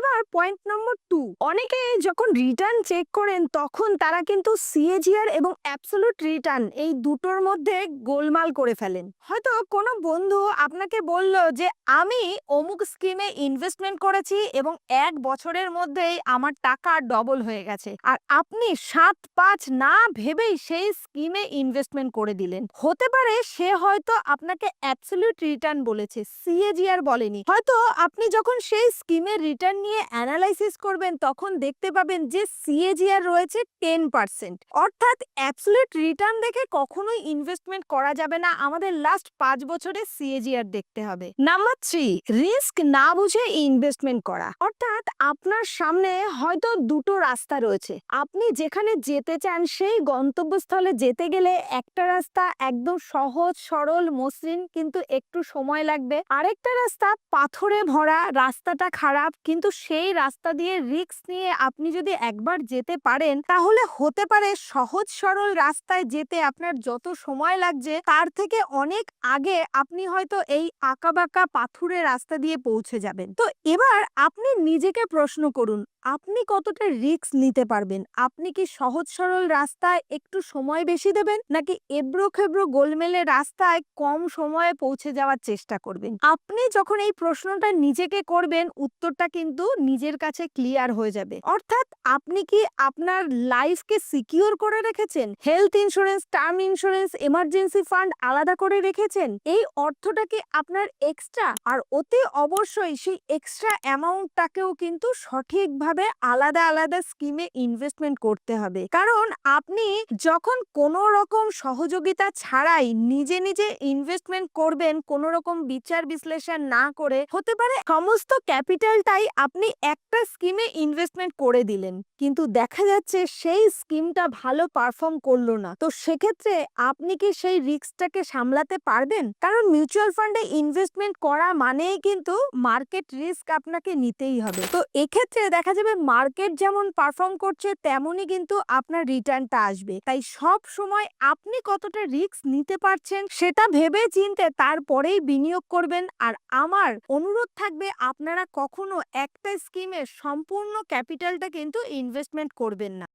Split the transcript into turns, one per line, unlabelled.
এবার point number 2, অনেকে যখন রিটার্ন চেক করেন তখন তারা কিন্তু সিএজিআর এবং অ্যাবসলিউট রিটার্ন এই দুটোর মধ্যে গোলমাল করে ফেলেন। হয়তো কোনো বন্ধু আপনাকে বলল যে আমি অমুক স্কিমে ইনভেস্টমেন্ট করেছি এবং 1 বছরের মধ্যেই আমার টাকা ডবল হয়ে গেছে, আর আপনি 7-5 না ভেবেই সেই স্কিমে ইনভেস্টমেন্ট করে দিলেন। হতে পারে সে হয়তো আপনাকে অ্যাবসলিউট রিটার্ন বলেছে, সিএজিআর বলেনি। হয়তো আপনি যখন সেই স্কিমের রিটার্ন নিয়ে অ্যানালাইসিস করবেন তখন দেখতে পাবেন যে সিএজিআর রয়েছে 10%। অর্থাৎ অ্যাবসলিউট রিটার্ন দেখে কখনোই ইনভেস্টমেন্ট করা যাবে না, আমাদের লাস্ট 5 বছরের সিএজিআর দেখতে হবে। নাম্বার 3, রিস্ক না বুঝে ইনভেস্টমেন্ট করা। অর্থাৎ আপনার সামনে হয়তো দুটো রাস্তা রয়েছে, আপনি যেখানে যেতে চান সেই গন্তব্যস্থলে যেতে গেলে একটা রাস্তা একদম সহজ সরল মসৃণ কিন্তু একটু সময় লাগবে, আরেকটা রাস্তা পাথরে ভরা, রাস্তাটা খারাপ কিন্তু সেই রাস্তা দিয়ে রিস্ক নিয়ে আপনি যদি একবার যেতে পারেন তাহলে হতে পারে সহজ সরল রাস্তায় যেতে আপনার যত সময় লাগছে তার থেকে অনেক আগে আপনি হয়তো এই আঁকাবাঁকা পাথুরে রাস্তা দিয়ে পৌঁছে যাবেন। তো এবার আপনি নিজেকে প্রশ্ন করুন, আপনি কতটা রিস্ক নিতে পারবেন? আপনি কি সহজ সরল রাস্তায় একটু সময় বেশি দেবেন, নাকি এবড়ো খেবড়ো গোলমেলে রাস্তায় কম সময়ে পৌঁছে যাওয়ার চেষ্টা করবেন? আপনি যখন এই প্রশ্নটা নিজেকে করবেন উত্তরটা কিন্তু নিজের কাছে ক্লিয়ার হয়ে যাবে। অর্থাৎ আপনি কি আপনার লাইফকে সিকিউর করে রেখেছেন? Health insurance, term insurance, emergency fund আলাদা করে রেখেছেন? এই অর্থটা কি আপনার এক্সট্রা? আর অতি অবশ্যই সেই এক্সট্রা অ্যামাউন্টটাকেও কিন্তু সঠিকভাবে আলাদা আলাদা স্কিমে ইনভেস্টমেন্ট করতে হবে। কারণ আপনি যখন কোনো রকম সহযোগিতা ছাড়াই নিজে নিজে ইনভেস্টমেন্ট করবেন, কোনো রকম বিচার বিশ্লেষণ না করে, হতে পারে সমস্ত ক্যাপিটালটাই আপনি একটা স্কিমে ইনভেস্টমেন্ট করে দিলেন কিন্তু দেখা যাচ্ছে সেই স্কিমটা ভালো পারফর্ম করলো না। তো সেক্ষেত্রে আপনি কি সেই রিস্কটাকে সামলাতে পারবেন? কারণ মিউচুয়াল ফান্ডে ইনভেস্টমেন্ট করা মানেই কিন্তু মার্কেট রিস্ক আপনাকে নিতেই হবে। তো এক্ষেত্রে দেখা যাবে মার্কেট যেমন পারফর্ম করছে তেমনই কিন্তু আপনার রিটার্নটা আসবে। তাই সব সময় আপনি কতটা রিস্ক নিতে পারছেন সেটা ভেবে চিন্তে তারপরেই বিনিয়োগ করবেন। আর আমার অনুরোধ থাকবে আপনারা কখনো একটা স্কিমে সম্পূর্ণ ক্যাপিটালটা কিন্তু ইনভেস্টমেন্ট করবেন না।